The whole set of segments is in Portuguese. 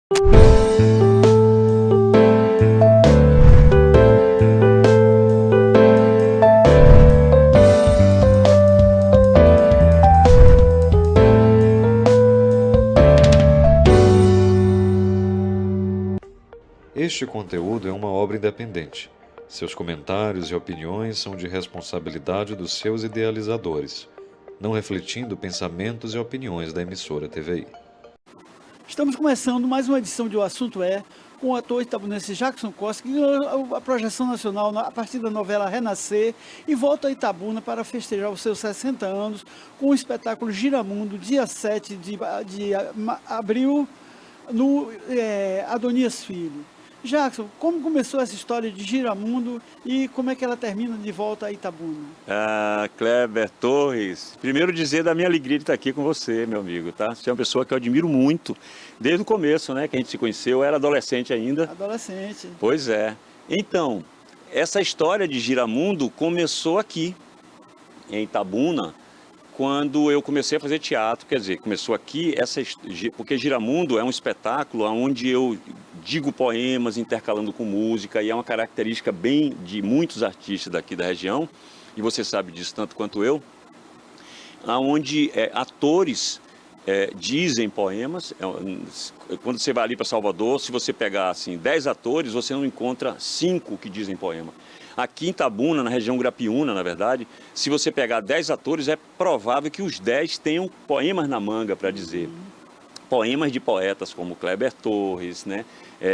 Este conteúdo é uma obra independente. Seus comentários e opiniões são de responsabilidade dos seus idealizadores, não refletindo pensamentos e opiniões da emissora TVI. Estamos começando mais uma edição de O Assunto É, com o ator itabunense Jackson Costa, que ganhou a projeção nacional a partir da novela Renascer e volta a Itabuna para festejar os seus 60 anos com o espetáculo Giramundo, dia 7 de abril, no Adonias Filho. Jackson, como começou essa história de Giramundo e como é que ela termina de volta a Itabuna? Kleber Torres, primeiro dizer da minha alegria de estar aqui com você, meu amigo, tá? Você é uma pessoa que eu admiro muito, desde o começo, né, que a gente se conheceu, eu era adolescente ainda. Adolescente. Pois é. Então, essa história de Giramundo começou aqui, em Itabuna, quando eu comecei a fazer teatro, quer dizer, começou aqui, porque Giramundo é um espetáculo onde eu digo poemas intercalando com música, e é uma característica bem de muitos artistas daqui da região, e você sabe disso tanto quanto eu, onde atores dizem poemas. Quando você vai ali para Salvador, se você pegar assim, 10 atores, você não encontra 5 que dizem poema. Aqui em Itabuna, na região Grapiúna, na verdade, se você pegar 10 atores, é provável que os 10 tenham poemas na manga para dizer. Poemas de poetas como Kleber Torres, né?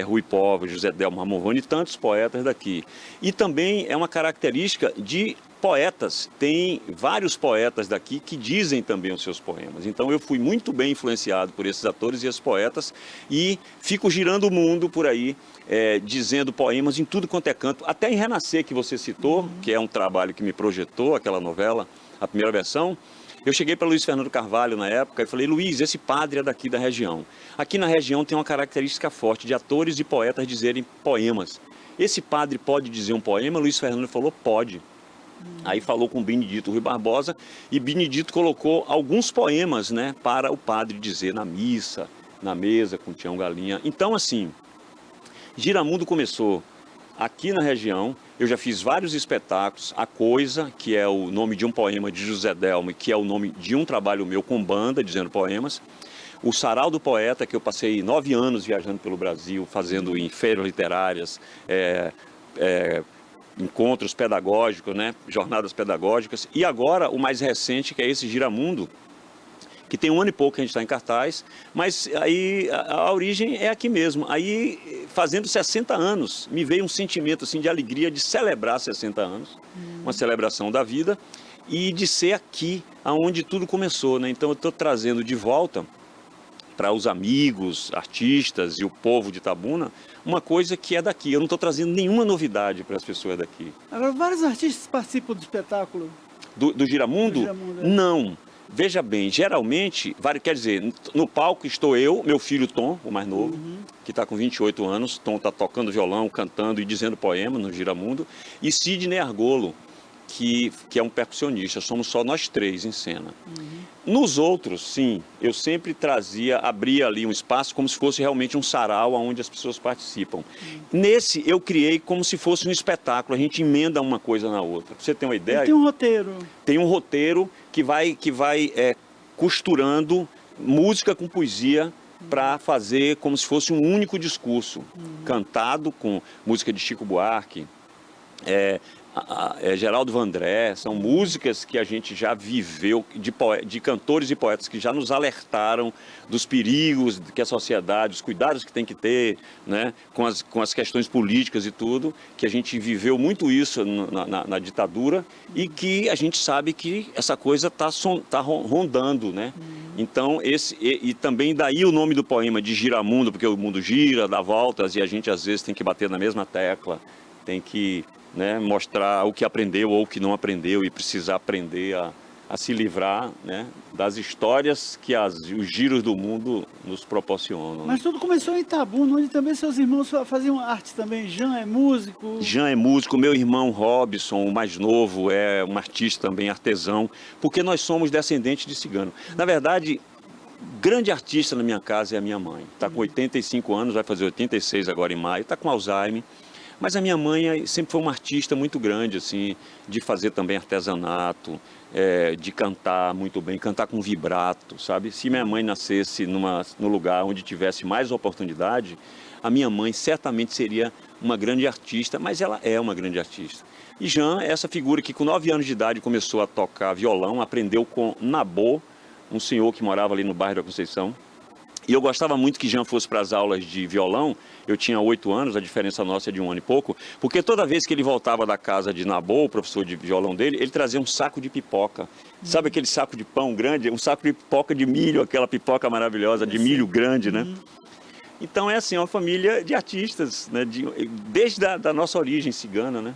Rui Povos, José Delmo Ramon e tantos poetas daqui. E também é uma característica de poetas, tem vários poetas daqui que dizem também os seus poemas. Então eu fui muito bem influenciado por esses atores e esses poetas e fico girando o mundo por aí, dizendo poemas em tudo quanto é canto. Até em Renascer, que você citou, que é um trabalho que me projetou, aquela novela, a primeira versão, eu cheguei para Luiz Fernando Carvalho na época e falei: Luiz, esse padre é daqui da região. Aqui na região tem uma característica forte de atores e poetas dizerem poemas. Esse padre pode dizer um poema? Luiz Fernando falou: pode. Aí falou com Benedito Rui Barbosa e Benedito colocou alguns poemas, né, para o padre dizer na missa, na mesa com Tião Galinha. Então, assim, Giramundo começou aqui na região. Eu já fiz vários espetáculos. A Coisa, que é o nome de um poema de José Delmo, que é o nome de um trabalho meu com banda, dizendo poemas. O Sarau do Poeta, que eu passei 9 anos viajando pelo Brasil, fazendo em feiras literárias, encontros pedagógicos, né? Jornadas pedagógicas. E agora, o mais recente, que é esse Giramundo, que tem 1 ano e pouco que a gente está em cartaz, mas aí a origem é aqui mesmo. Aí, fazendo 60 anos, me veio um sentimento assim, de alegria de celebrar 60 anos, uma celebração da vida, e de ser aqui, aonde tudo começou, né? Então eu estou trazendo de volta para os amigos, artistas e o povo de Itabuna, uma coisa que é daqui. Eu não estou trazendo nenhuma novidade para as pessoas daqui. Agora, vários artistas participam do espetáculo. Do Giramundo? Não. Veja bem, geralmente, quer dizer, no palco estou eu, meu filho Tom, o mais novo, que está com 28 anos. Tom está tocando violão, cantando e dizendo poema no Giramundo. E Sidney Argolo, que é um percussionista. Somos só nós 3 em cena. Nos outros, sim, eu sempre abria ali um espaço como se fosse realmente um sarau onde as pessoas participam. Nesse, eu criei como se fosse um espetáculo, a gente emenda uma coisa na outra. Pra você ter uma ideia? Tem um roteiro. Tem um roteiro que vai costurando música com poesia para fazer como se fosse um único discurso, cantado com música de Chico Buarque, Geraldo Vandré. São músicas que a gente já viveu, de cantores e poetas que já nos alertaram dos perigos que a sociedade, os cuidados que tem que ter, né, com as questões políticas e tudo, que a gente viveu muito isso na ditadura, e que a gente sabe que essa coisa tá rondando, né? Então, e também daí o nome do poema de Giramundo, porque o mundo gira, dá voltas, e a gente às vezes tem que bater na mesma tecla, tem que, né, mostrar o que aprendeu ou o que não aprendeu, e precisar aprender a se livrar, né, das histórias que os giros do mundo nos proporcionam. Mas tudo começou em Itabuna, onde também seus irmãos faziam arte também. Jean é músico. Jean é músico, meu irmão Robson, o mais novo, é um artista também, artesão, porque nós somos descendentes de cigano. Na verdade, grande artista na minha casa é a minha mãe. Está com 85 anos, vai fazer 86 agora em maio, está com Alzheimer. Mas a minha mãe sempre foi uma artista muito grande, assim, de fazer também artesanato, de cantar muito bem, cantar com vibrato, sabe? Se minha mãe nascesse no lugar onde tivesse mais oportunidade, a minha mãe certamente seria uma grande artista, mas ela é uma grande artista. E Jean é essa figura que com 9 anos de idade começou a tocar violão, aprendeu com Nabô, um senhor que morava ali no bairro da Conceição. E eu gostava muito que Jean fosse para as aulas de violão. Eu tinha 8 anos, a diferença nossa é de 1 ano e pouco, porque toda vez que ele voltava da casa de Nabô, o professor de violão dele, ele trazia um saco de pipoca. Sabe aquele saco de pão grande? Um saco de pipoca de milho, aquela pipoca maravilhosa de milho grande, né? Então é assim, uma família de artistas, né? Desde da nossa origem cigana, né?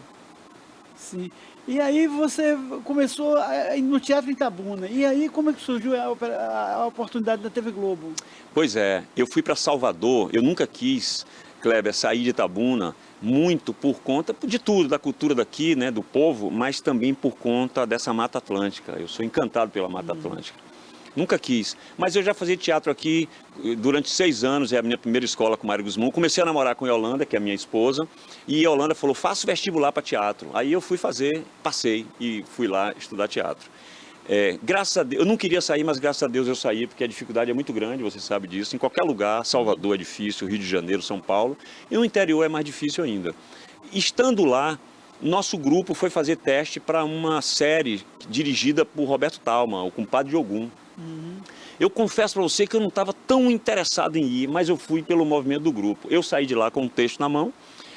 Sim. E aí você começou no Teatro Itabuna. E aí como é que surgiu a oportunidade da TV Globo? Pois é, eu fui para Salvador, eu nunca quis, Kleber, sair de Itabuna, muito por conta de tudo, da cultura daqui, né, do povo, mas também por conta dessa Mata Atlântica. Eu sou encantado pela Mata Atlântica. Nunca quis, mas eu já fazia teatro aqui durante 6 anos, é a minha primeira escola com Mário Guzmão. Comecei a namorar com Yolanda, que é a minha esposa, e a Yolanda falou, faça vestibular para teatro. Aí eu fui fazer, passei e fui lá estudar teatro. Graças a Deus, eu não queria sair, mas graças a Deus eu saí, porque a dificuldade é muito grande, você sabe disso. Em qualquer lugar, Salvador é difícil, Rio de Janeiro, São Paulo, e no interior é mais difícil ainda. Estando lá, nosso grupo foi fazer teste para uma série dirigida por Roberto Talma, o Compadre de Ogum. Eu confesso para você que eu não estava tão interessado em ir, mas eu fui pelo movimento do grupo. Eu saí de lá com um texto na mão,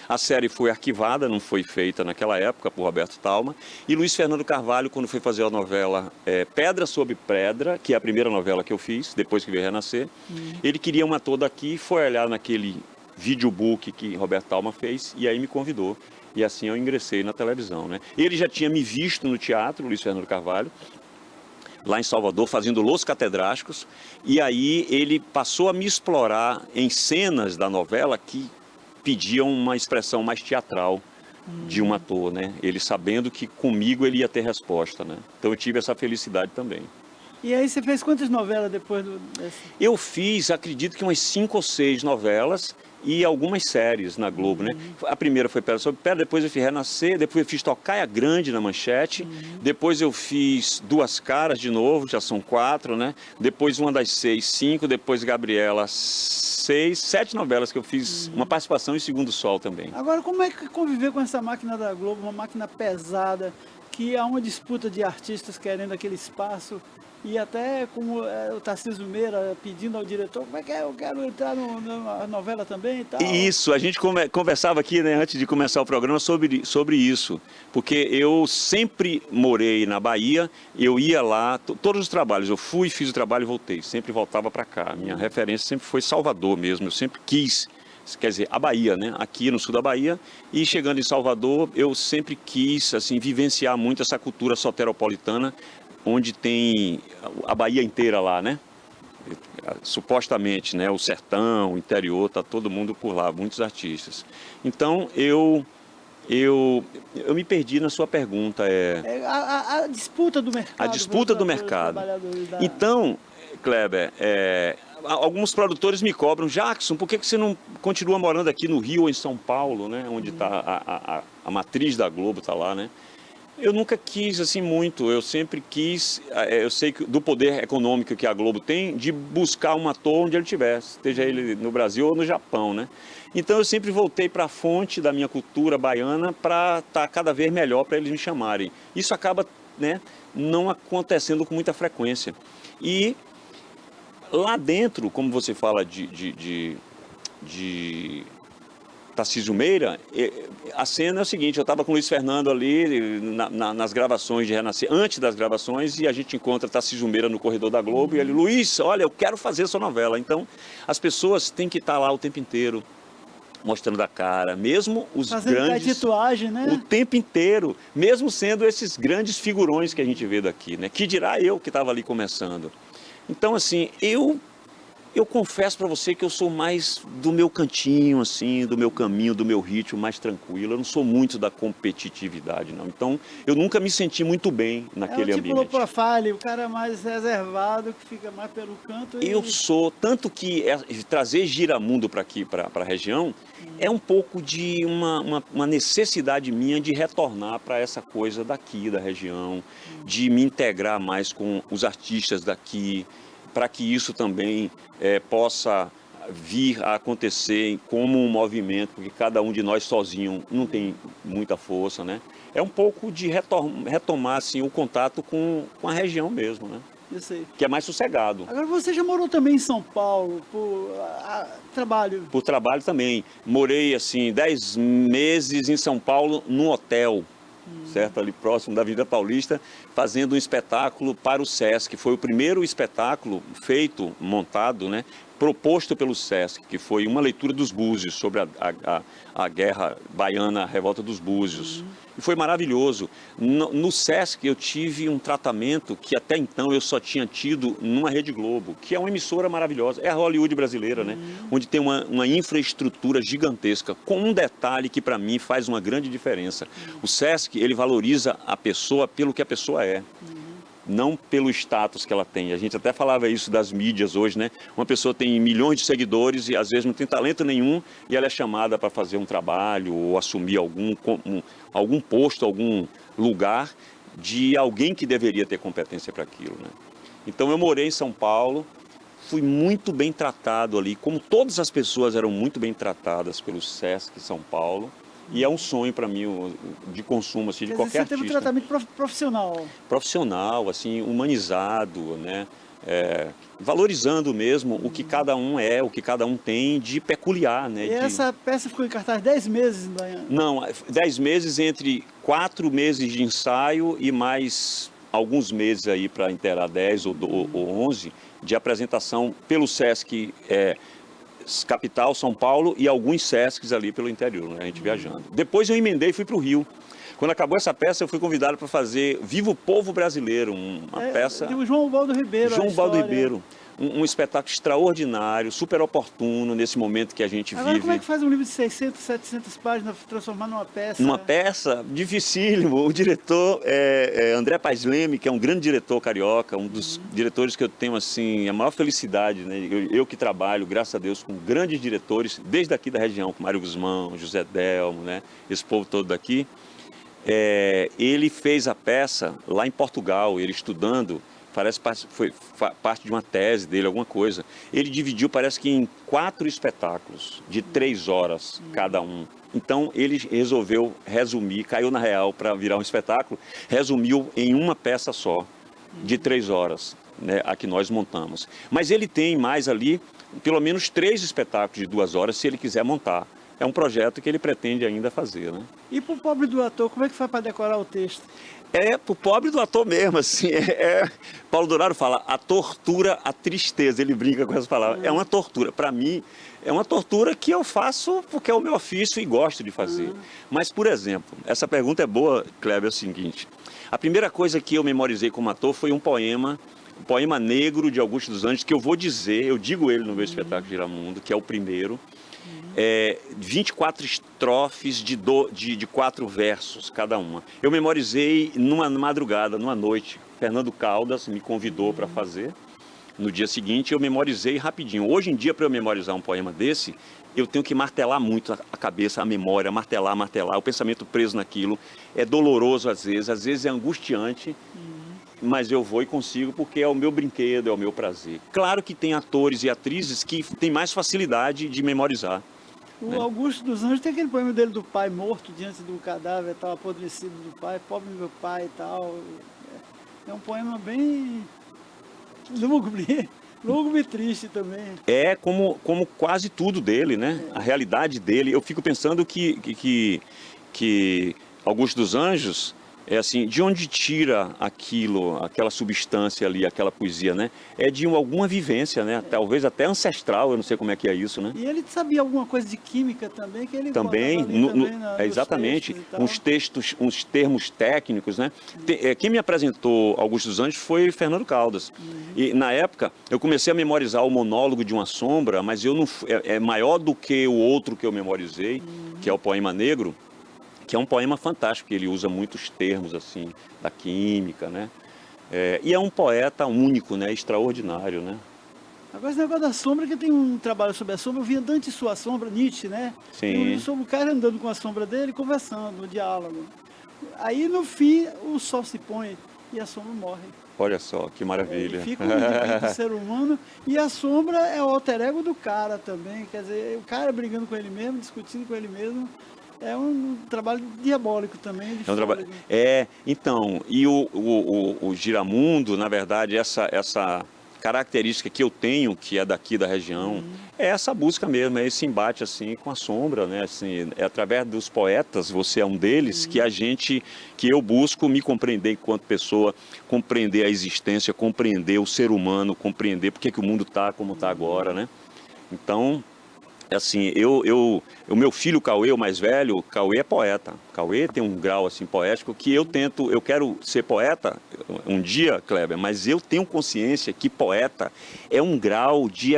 a série foi arquivada, não foi feita naquela época por Roberto Talma, e Luiz Fernando Carvalho, quando foi fazer a novela Pedra sobre Pedra, que é a primeira novela que eu fiz, depois que veio Renascer, ele queria um ator daqui, foi olhar naquele videobook que Roberto Talma fez, e aí me convidou. E assim eu ingressei na televisão, né? Ele já tinha me visto no teatro, Luiz Fernando Carvalho, lá em Salvador, fazendo Los Catedráticos, e aí ele passou a me explorar em cenas da novela que pediam uma expressão mais teatral de um ator, né? Ele sabendo que comigo ele ia ter resposta, né? Então eu tive essa felicidade também. E aí você fez quantas novelas depois dessa? Eu fiz, acredito que umas 5 ou 6 novelas e algumas séries na Globo, né? A primeira foi Pedra sobre Pedra, depois eu fiz Renascer, depois eu fiz Tocaia Grande na Manchete, depois eu fiz Duas Caras de novo, já são 4, né? Depois Uma das Seis, 5, depois Gabriela, 6, 7 novelas que eu fiz, uma participação em Segundo Sol também. Agora, como é que conviver com essa máquina da Globo, uma máquina pesada, que há uma disputa de artistas querendo aquele espaço, e até como o Tarcísio Meira pedindo ao diretor, como é que é? Eu quero entrar na novela também e tal. Isso, a gente conversava aqui, né, antes de começar o programa sobre isso, porque eu sempre morei na Bahia, eu ia lá, todos os trabalhos, eu fui, fiz o trabalho e voltei, sempre voltava para cá. Minha referência sempre foi Salvador mesmo, eu sempre quis, quer dizer, a Bahia, né, aqui no sul da Bahia, e chegando em Salvador, eu sempre quis, assim, vivenciar muito essa cultura soteropolitana, onde tem a Bahia inteira lá, né? Supostamente, né? O sertão, o interior, tá todo mundo por lá, muitos artistas. Então, eu me perdi na sua pergunta. A disputa do mercado. A disputa do mercado. Então, Kleber, alguns produtores me cobram, Jackson, por que você não continua morando aqui no Rio ou em São Paulo, né? Onde está a matriz da Globo, está lá, né? Eu nunca quis assim muito, eu sempre quis, eu sei que do poder econômico que a Globo tem, de buscar um ator onde ele estivesse, esteja ele no Brasil ou no Japão, né? Então eu sempre voltei para a fonte da minha cultura baiana para estar cada vez melhor para eles me chamarem. Isso acaba, né, não acontecendo com muita frequência. E lá dentro, como você fala de Tarcísio Meira, a cena é o seguinte, eu estava com o Luiz Fernando ali nas gravações de Renascer, antes das gravações, e a gente encontra Tarcísio Meira no corredor da Globo, e ele, Luiz, olha, eu quero fazer essa novela. Então, as pessoas têm que estar lá o tempo inteiro, mostrando a cara, mesmo os grandes... tatuagem, né? O tempo inteiro, mesmo sendo esses grandes figurões que a gente vê daqui, né? Que dirá eu que estava ali começando. Então, assim, eu Eu confesso para você que eu sou mais do meu cantinho, assim, do meu caminho, do meu ritmo, mais tranquilo. Eu não sou muito da competitividade, não. Então, eu nunca me senti muito bem naquele É o tipo ambiente. low profile, o cara mais reservado, que fica mais pelo canto. Eu sou, tanto que trazer Giramundo para aqui, para a região, é um pouco de uma necessidade minha de retornar para essa coisa daqui, da região, de me integrar mais com os artistas daqui, para que isso também possa vir a acontecer como um movimento, porque cada um de nós sozinho não tem muita força, né? É um pouco de retomar assim, o contato com a região mesmo, né? Eu sei. Que é mais sossegado. Agora você já morou também em São Paulo por trabalho? Por trabalho também. Morei assim 10 meses em São Paulo num hotel, certo? Ali próximo da Avenida Paulista, fazendo um espetáculo para o Sesc. Foi o primeiro espetáculo feito, montado, né? Proposto pelo Sesc, que foi uma leitura dos Búzios, sobre a guerra baiana, a revolta dos Búzios. E foi maravilhoso. No Sesc eu tive um tratamento que até então eu só tinha tido numa Rede Globo, que é uma emissora maravilhosa, é a Hollywood brasileira, né? Onde tem uma infraestrutura gigantesca, com um detalhe que para mim faz uma grande diferença. O Sesc, ele valoriza a pessoa pelo que a pessoa é. Não pelo status que ela tem. A gente até falava isso das mídias hoje, né? Uma pessoa tem milhões de seguidores e às vezes não tem talento nenhum e ela é chamada para fazer um trabalho ou assumir algum posto, algum lugar de alguém que deveria ter competência para aquilo, né? Então eu morei em São Paulo, fui muito bem tratado ali, como todas as pessoas eram muito bem tratadas pelo Sesc São Paulo. E é um sonho para mim de consumo assim, de qualquer você teve um artista. tratamento profissional. Profissional, assim, humanizado, né? Valorizando mesmo o que cada um é, o que cada um tem de peculiar, né? E essa peça ficou em cartaz 10 meses em Baiano? Não, 10 meses entre 4 meses de ensaio e mais alguns meses aí para inteirar 10 ou 11 de apresentação pelo Sesc capital, São Paulo, e alguns Sescs ali pelo interior, né? A gente viajando. Depois eu emendei e fui para o Rio. Quando acabou essa peça, eu fui convidado para fazer Viva o Povo Brasileiro, uma peça... Do João Baldo Ribeiro. João Baldo Ribeiro. Um espetáculo extraordinário, super oportuno nesse momento que a gente Agora, vive. como é que faz um livro de 600, 700 páginas transformar numa peça? Numa peça, dificílimo. O diretor André Paes Leme, que é um grande diretor carioca, um dos diretores que eu tenho assim a maior felicidade, né? Eu que trabalho, graças a Deus, com grandes diretores, desde aqui da região, com Mário Guzmão, José Delmo, né? Esse povo todo daqui. Ele fez a peça lá em Portugal, ele estudando. Parece que foi parte de uma tese dele, alguma coisa. Ele dividiu, parece que em 4 espetáculos, de 3 horas cada um. Então, ele resolveu resumir, caiu na real para virar um espetáculo, resumiu em uma peça só, de 3 horas, né, a que nós montamos. Mas ele tem mais ali, pelo menos 3 espetáculos de 2 horas, se ele quiser montar. É um projeto que ele pretende ainda fazer, né? E para o pobre do ator, como é que faz para decorar o texto? Pro pobre do ator mesmo, assim, Paulo Dourado fala, a tortura, a tristeza, ele brinca com essas palavras, é uma tortura, para mim, é uma tortura que eu faço porque é o meu ofício e gosto de fazer. Mas, por exemplo, essa pergunta é boa, Kleber, é o seguinte, a primeira coisa que eu memorizei como ator foi um poema negro de Augusto dos Anjos, que eu vou dizer, eu digo ele no meu espetáculo Giramundo, que é o primeiro, 24 estrofes de 4 versos cada uma. Eu memorizei numa madrugada, numa noite. Fernando Caldas me convidou para fazer. No dia seguinte eu memorizei rapidinho. Hoje em dia, para eu memorizar um poema desse, eu tenho que martelar muito a cabeça, a memória, martelar, o pensamento preso naquilo. É doloroso às vezes é angustiante, mas eu vou e consigo porque é o meu brinquedo, é o meu prazer. Claro que tem atores e atrizes que têm mais facilidade de memorizar. O Augusto dos Anjos tem aquele poema dele do pai morto diante do cadáver, tal, apodrecido do pai, pobre meu pai e tal. É um poema bem lúgubre e triste também. É como quase tudo dele, né? A realidade dele. Eu fico pensando que Augusto dos Anjos É assim, de onde tira aquilo, aquela substância ali, aquela poesia, né? É de alguma vivência, né? Talvez até ancestral, eu não sei como é que é isso, né? E ele sabia alguma coisa de química também, que ele Também, botava ali também nos exatamente, textos e tal. uns textos, uns termos técnicos, né? Quem me apresentou Augusto dos Anjos foi Fernando Caldas. E na época eu comecei a memorizar o monólogo de uma sombra, mas eu não é maior do que o outro que eu memorizei, que é o Poema Negro, que é um poema fantástico, que ele usa muitos termos assim da química, né? E é um poeta único, né? Extraordinário, né? Agora esse negócio da sombra, que tem um trabalho sobre a sombra, eu vi Andante e Sua Sombra, Nietzsche, né? Sim. Tem um livro sobre o cara andando com a sombra dele, conversando, o diálogo. Aí no fim o sol se põe e a sombra morre. Olha só, que maravilha. E fica o indivíduo do ser humano e a sombra é o alter ego do cara também. Quer dizer, o cara brigando com ele mesmo, discutindo com ele mesmo. É um trabalho diabólico também. É um trabalho. Então, e o Giramundo, na verdade, essa característica que eu tenho, que é daqui da região, é essa busca mesmo, é esse embate assim com a sombra, né? Assim, é através dos poetas, você é um deles, que eu busco me compreender enquanto pessoa, compreender a existência, compreender o ser humano, compreender por que o mundo está como está agora, né? Então, assim, o meu filho Cauê, o mais velho, Cauê é poeta. Cauê tem um grau assim poético que eu quero ser poeta um dia, Kleber, mas eu tenho consciência que poeta é um grau de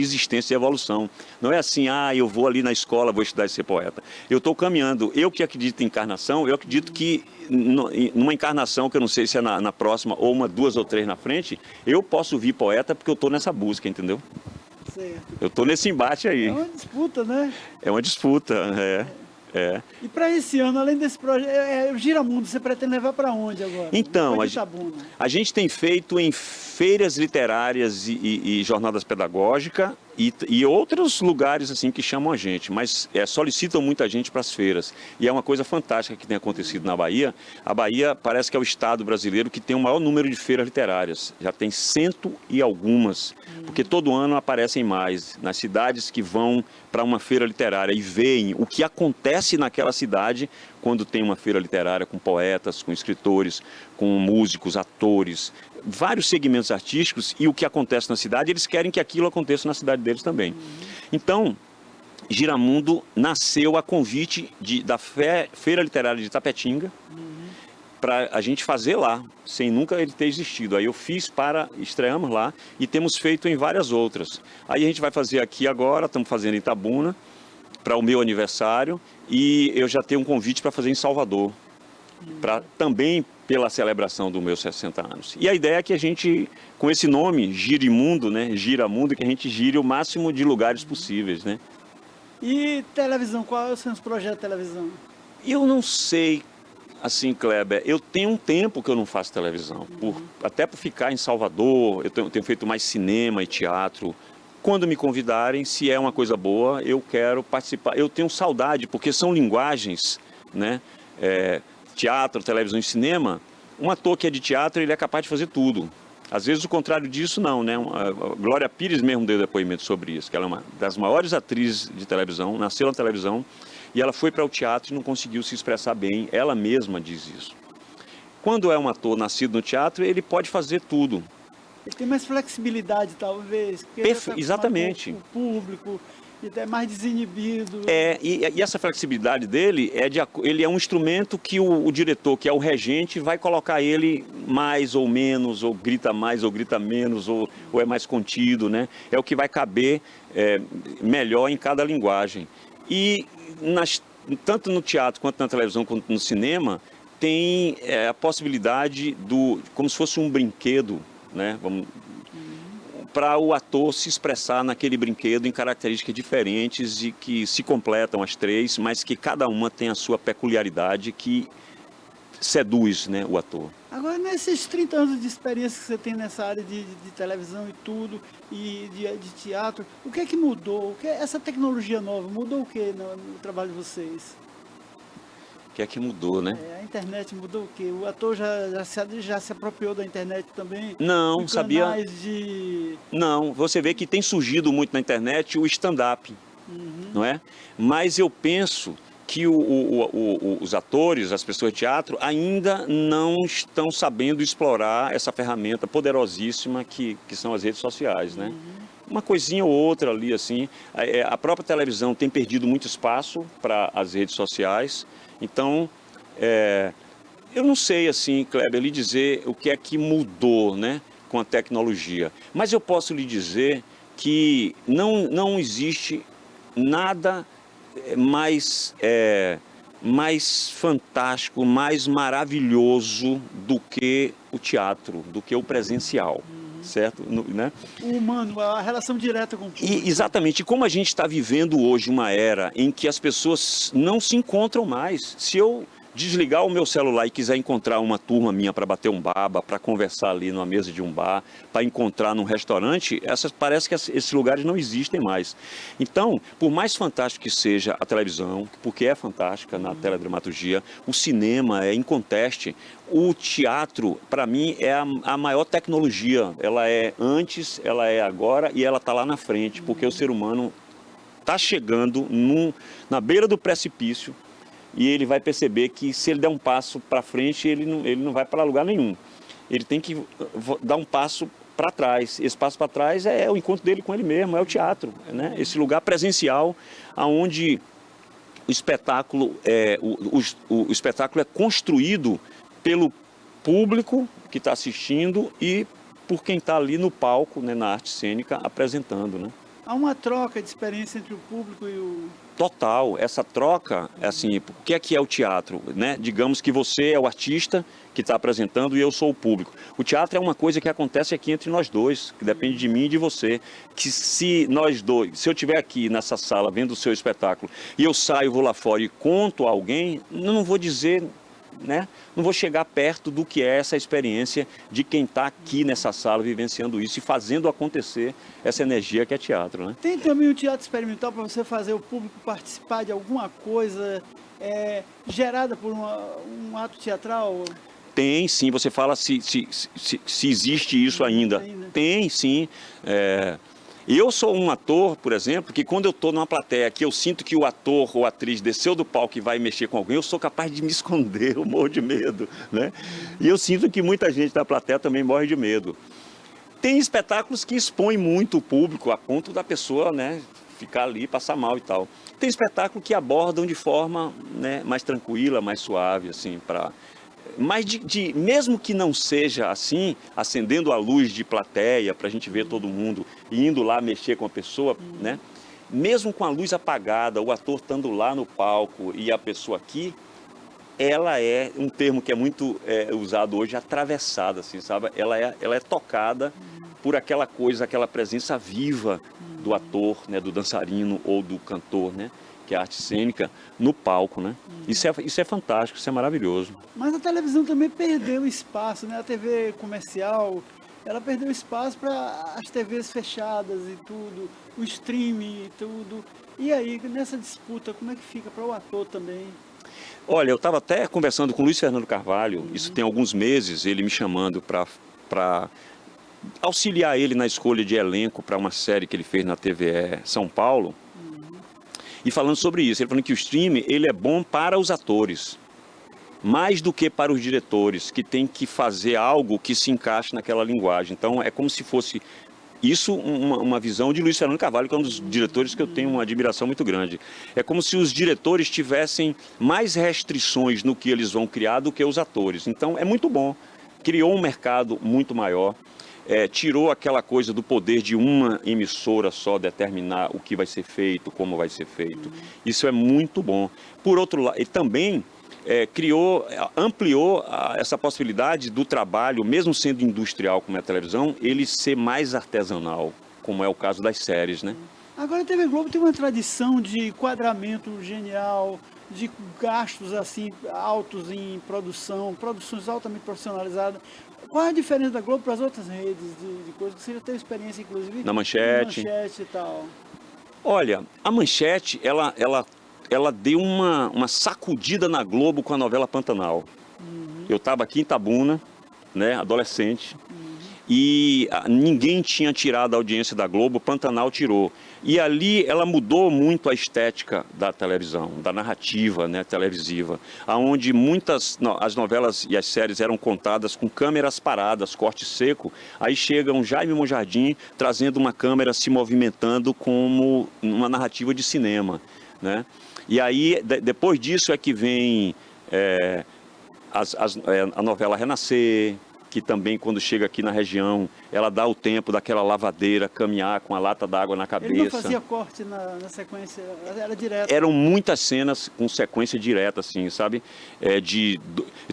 existência e evolução. Não é assim, eu vou ali na escola, vou estudar e ser poeta. Eu estou caminhando, eu que acredito em encarnação, eu acredito que numa encarnação, que eu não sei se é na próxima ou uma, 2 ou 3 na frente, eu posso vir poeta porque eu estou nessa busca, entendeu? Certo. Eu estou nesse embate aí. É uma disputa, né? É uma disputa, E para esse ano, além desse projeto, o Giramundo, você pretende levar para onde agora? Então, Depois de Itabuna. a gente tem feito em feiras literárias e jornadas pedagógicas e outros lugares assim que chamam a gente, mas solicitam muita gente para as feiras. E é uma coisa fantástica que tem acontecido na Bahia. A Bahia parece que é o estado brasileiro que tem o maior número de feiras literárias. Já tem 100 e algumas, porque todo ano aparecem mais nas cidades que vão para uma feira literária e veem o que acontece naquela cidade quando tem uma feira literária com poetas, com escritores, com músicos, atores, vários segmentos artísticos, e o que acontece na cidade, eles querem que aquilo aconteça na cidade deles também. Então, Giramundo nasceu a convite da Feira Literária de Itapetinga, para a gente fazer lá, sem nunca ele ter existido. Aí eu fiz estreamos lá e temos feito em várias outras. Aí a gente vai fazer aqui agora, estamos fazendo em Itabuna, para o meu aniversário, e eu já tenho um convite para fazer em Salvador, também pela celebração dos meus 60 anos. E a ideia é que a gente, com esse nome, Giramundo, né? Giramundo, que a gente gire o máximo de lugares possíveis, né? E televisão, quais são os projetos de televisão? Eu não sei, assim, Kleber, eu tenho um tempo que eu não faço televisão, até por ficar em Salvador, eu tenho feito mais cinema e teatro. Quando me convidarem, se é uma coisa boa, eu quero participar. Eu tenho saudade, porque são linguagens, né? Teatro, televisão e cinema. Um ator que é de teatro, ele é capaz de fazer tudo. Às vezes o contrário disso não, né? A Glória Pires mesmo deu depoimento sobre isso, que ela é uma das maiores atrizes de televisão, nasceu na televisão, e ela foi para o teatro e não conseguiu se expressar bem. Ela mesma diz isso. Quando é um ator nascido no teatro, ele pode fazer tudo. Ele tem mais flexibilidade, talvez. Porque ele tá Exatamente. com o público, e até mais desinibido. E essa flexibilidade dele, ele é um instrumento que o diretor, que é o regente, vai colocar ele mais ou menos, ou grita mais ou grita menos, ou é mais contido, né? É o que vai caber melhor em cada linguagem. E tanto no teatro, quanto na televisão, quanto no cinema, tem a possibilidade como se fosse um brinquedo, né? Para o ator se expressar naquele brinquedo em características diferentes e que se completam as 3, mas que cada uma tem a sua peculiaridade que seduz, né, o ator. Agora, nesses 30 anos de experiência que você tem nessa área de televisão e tudo, e de teatro, o que é que mudou? Essa tecnologia nova mudou o que no trabalho de vocês? O que é que mudou, né? A internet mudou o quê? O ator já se apropriou da internet também? Não, sabia? Não, você vê que tem surgido muito na internet o stand-up, não é? Mas eu penso que os atores, as pessoas de teatro, ainda não estão sabendo explorar essa ferramenta poderosíssima que são as redes sociais, né? Uma coisinha ou outra ali, assim. A própria televisão tem perdido muito espaço para as redes sociais. Então, eu não sei, assim, Kleber, lhe dizer o que é que mudou, né, com a tecnologia. Mas eu posso lhe dizer que não existe nada mais fantástico, mais maravilhoso do que o teatro, do que o presencial, certo? Né? O humano, a relação direta com o público. E, exatamente, como a gente está vivendo hoje uma era em que as pessoas não se encontram mais. Se eu desligar o meu celular e quiser encontrar uma turma minha para bater um baba, para conversar ali numa mesa de um bar, para encontrar num restaurante, parece que esses lugares não existem mais. Então, por mais fantástico que seja a televisão, porque é fantástica na teledramaturgia, o cinema é inconteste, o teatro, para mim, é a maior tecnologia. Ela é antes, ela é agora e ela está lá na frente, porque o ser humano está chegando na beira do precipício. E ele vai perceber que se ele der um passo para frente, ele não vai para lugar nenhum. Ele tem que dar um passo para trás. Esse passo para trás é o encontro dele com ele mesmo, é o teatro, né? Esse lugar presencial onde o espetáculo o espetáculo é construído pelo público que está assistindo e por quem está ali no palco, né, na arte cênica, apresentando, né? Há uma troca de experiência entre o público e o... Total, essa troca, assim, o que é o teatro, né? Digamos que você é o artista que está apresentando e eu sou o público. O teatro é uma coisa que acontece aqui entre nós dois, que depende de mim e de você. Que se nós dois, se eu estiver aqui nessa sala vendo o seu espetáculo e eu saio, vou lá fora e conto a alguém, não vou dizer, né? Não vou chegar perto do que é essa experiência de quem está aqui nessa sala vivenciando isso e fazendo acontecer essa energia que é teatro, né? Tem também o teatro experimental para você fazer o público participar de alguma coisa gerada por um ato teatral? Tem, sim. Você fala se existe isso ainda. Tem, sim. Eu sou um ator, por exemplo, que quando eu estou numa plateia que eu sinto que o ator ou atriz desceu do palco e vai mexer com alguém, eu sou capaz de me esconder, eu morro de medo, né? E eu sinto que muita gente da plateia também morre de medo. Tem espetáculos que expõem muito o público, a ponto da pessoa, né, ficar ali, passar mal e tal. Tem espetáculos que abordam de forma, né, mais tranquila, mais suave, assim, mas mesmo que não seja assim, acendendo a luz de plateia para a gente ver todo mundo e indo lá mexer com a pessoa, né? Mesmo com a luz apagada, o ator estando lá no palco e a pessoa aqui, ela é um termo que é muito usado hoje, atravessada, assim, sabe? Ela é tocada por aquela coisa, aquela presença viva do ator, né, do dançarino ou do cantor, né? Que é a arte cênica, no palco, né? Isso é fantástico, isso é maravilhoso. Mas a televisão também perdeu espaço, né? A TV comercial, ela perdeu espaço para as TVs fechadas e tudo, o streaming e tudo. E aí, nessa disputa, como é que fica para o ator também? Olha, eu estava até conversando com o Luiz Fernando Carvalho, isso tem alguns meses, ele me chamando para auxiliar ele na escolha de elenco para uma série que ele fez na TVE São Paulo. E falando sobre isso, ele falando que o streaming ele é bom para os atores, mais do que para os diretores, que tem que fazer algo que se encaixe naquela linguagem. Então, é como se fosse isso uma visão de Luiz Fernando Carvalho, que é um dos diretores que eu tenho uma admiração muito grande. É como se os diretores tivessem mais restrições no que eles vão criar do que os atores. Então, é muito bom. Criou um mercado muito maior. Tirou aquela coisa do poder de uma emissora só determinar o que vai ser feito, como vai ser feito. Isso é muito bom. Por outro lado, ele também ampliou essa possibilidade do trabalho, mesmo sendo industrial como é a televisão, ele ser mais artesanal, como é o caso das séries, né? Agora a TV Globo tem uma tradição de enquadramento genial, de gastos assim altos em produções altamente profissionalizadas. Qual é a diferença da Globo para as outras redes de coisas que você já teve experiência, inclusive? Na Manchete. Na Manchete e tal. Olha, a Manchete, ela deu uma sacudida na Globo com a novela Pantanal. Eu estava aqui em Itabuna, né, adolescente, e ninguém tinha tirado a audiência da Globo, Pantanal tirou. E ali ela mudou muito a estética da televisão, da narrativa, né, televisiva, aonde as novelas e as séries eram contadas com câmeras paradas, corte seco. Aí chega um Jaime Monjardim trazendo uma câmera se movimentando como uma narrativa de cinema, né? E aí, depois disso é que vem a novela Renascer, que também, quando chega aqui na região, ela dá o tempo daquela lavadeira caminhar com a lata d'água na cabeça. Ele não fazia corte na sequência, era direto. Eram muitas cenas com sequência direta, assim, sabe?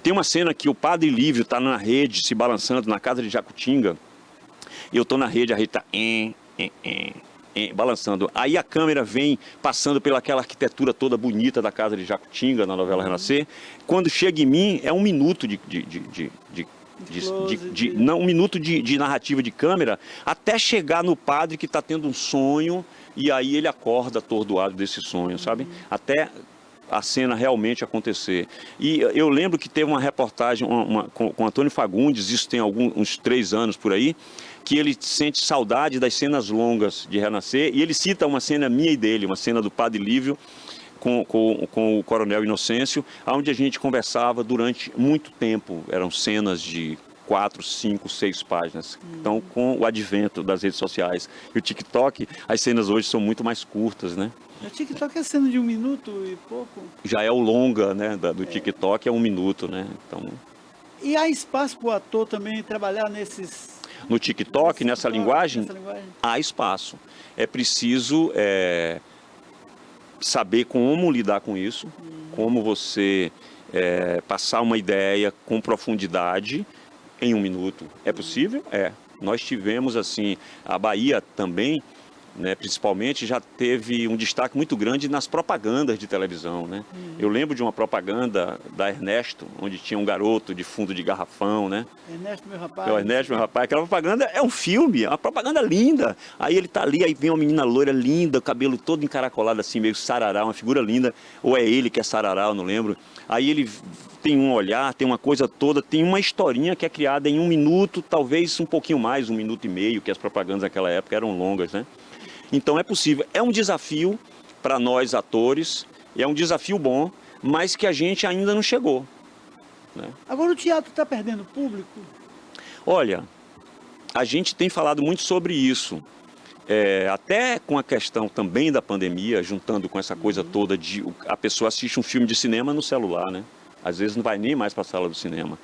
Tem uma cena que o Padre Lívio está na rede, se balançando, na casa de Jacutinga, e eu estou na rede, a rede está balançando. Aí a câmera vem passando pelaquela arquitetura toda bonita da casa de Jacutinga, na novela Renascer. Quando chega em mim, é um minuto não, um minuto de narrativa de câmera, até chegar no padre que está tendo um sonho, e aí ele acorda atordoado desse sonho, sabe? Até a cena realmente acontecer. E eu lembro que teve uma reportagem com Antônio Fagundes, isso tem uns 3 anos por aí, que ele sente saudade das cenas longas de Renascer, e ele cita uma cena minha e dele, uma cena do Padre Lívio com o Coronel Inocêncio, onde a gente conversava durante muito tempo. Eram cenas de 4, 5, 6 páginas. Então, com o advento das redes sociais e o TikTok, as cenas hoje são muito mais curtas, né? O TikTok é cena de 1 minuto e pouco. Já é o longa, né, do TikTok, é 1 minuto, né? Então... E há espaço para o ator também trabalhar no TikTok, nessa linguagem? Há espaço. É preciso saber como lidar com isso, como você passar uma ideia com profundidade em 1 minuto. É possível? É. Nós tivemos, assim, a Bahia também, né, principalmente, já teve um destaque muito grande nas propagandas de televisão, né? Eu lembro de uma propaganda da Ernesto, onde tinha um garoto de fundo de garrafão, né? Ernesto, meu rapaz. É o Ernesto, meu rapaz. Aquela propaganda é um filme, é uma propaganda linda. Aí ele tá ali, aí vem uma menina loira linda, o cabelo todo encaracolado assim, meio sarará, uma figura linda. Ou é ele que é sarará, eu não lembro. Aí ele tem um olhar, tem uma coisa toda, tem uma historinha que é criada em 1 minuto, talvez um pouquinho mais, 1 minuto e meio, que as propagandas naquela época eram longas, né? Então é possível. É um desafio para nós atores, é um desafio bom, mas que a gente ainda não chegou, né? Agora o teatro está perdendo público? Olha, a gente tem falado muito sobre isso. Até com a questão também da pandemia, juntando com essa coisa toda de a pessoa assiste um filme de cinema no celular, né? Às vezes não vai nem mais para a sala do cinema.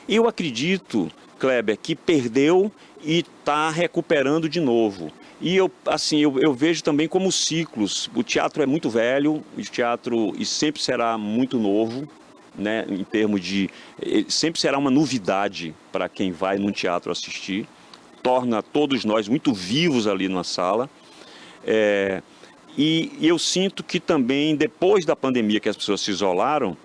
Eu acredito, Kleber, que perdeu e está recuperando de novo. E eu vejo também como ciclos. O teatro é muito velho, o teatro sempre será muito novo, né, em termos de... Sempre será uma novidade para quem vai num teatro assistir. Torna todos nós muito vivos ali na sala. E eu sinto que também, depois da pandemia que as pessoas se isolaram,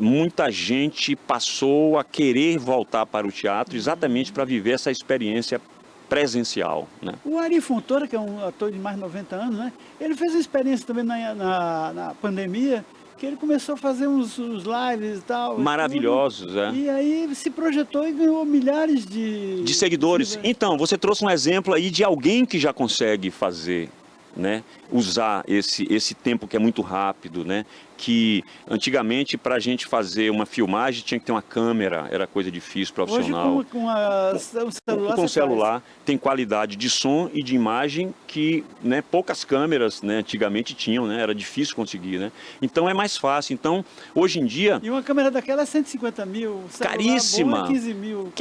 muita gente passou a querer voltar para o teatro exatamente para viver essa experiência presencial, né? O Ari Fontoura, que é um ator de mais de 90 anos, né? Ele fez uma experiência também na pandemia, que ele começou a fazer uns lives e tal. Maravilhosos, E aí se projetou e ganhou milhares de seguidores. Então, você trouxe um exemplo aí de alguém que já consegue fazer, né? Usar esse tempo que é muito rápido, né? Que antigamente, para a gente fazer uma filmagem, tinha que ter uma câmera, era coisa difícil, profissional. Hoje com o celular tem qualidade de som e de imagem que, né, poucas câmeras, né, antigamente tinham, né? Era difícil conseguir, né? Então é mais fácil. Então, hoje em dia... E uma câmera daquela é 150 mil, caríssima. Bom é 15 mil.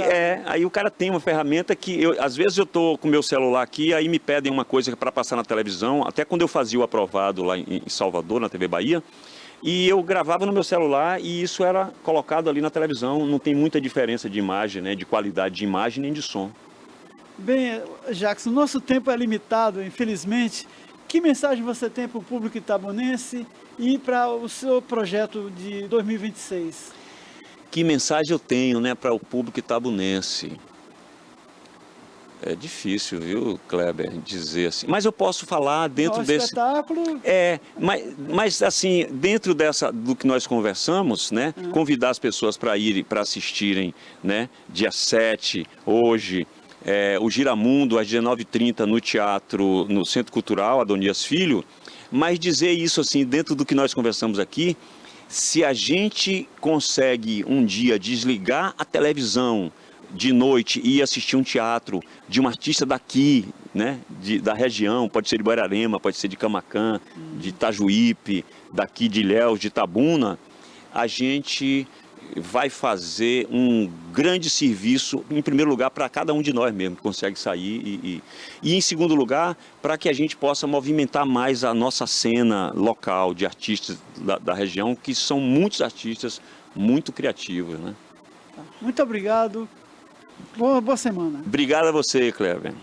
Aí o cara tem uma ferramenta que, às vezes eu estou com o meu celular aqui, aí me pedem uma coisa para passar na televisão, até quando eu fazia o Aprovado lá em Salvador, na TV Bahia, e eu gravava no meu celular e isso era colocado ali na televisão. Não tem muita diferença de imagem, né, de qualidade de imagem nem de som. Bem, Jackson, nosso tempo é limitado, infelizmente. Que mensagem você tem para o público itabunense e para o seu projeto de 2026? Que mensagem eu tenho, né, para o público itabunense? É difícil, viu, Kleber, dizer assim. Mas eu posso falar dentro desse... espetáculo... Mas assim, dentro do que nós conversamos, né? Convidar as pessoas para assistirem, né? Dia 7, hoje, o Giramundo às 19h30 no teatro, no Centro Cultural Adonias Filho, mas dizer isso assim, dentro do que nós conversamos aqui, se a gente consegue um dia desligar a televisão de noite e ir assistir um teatro de um artista daqui, né, da região, pode ser de Guararema, pode ser de Camaquã, de Itajuípe, daqui de Ilhéus, de Itabuna, a gente vai fazer um grande serviço, em primeiro lugar, para cada um de nós mesmo, que consegue sair, e em segundo lugar, para que a gente possa movimentar mais a nossa cena local de artistas da região, que são muitos artistas muito criativos, né? Muito obrigado. Boa semana. Obrigado a você, Cleber.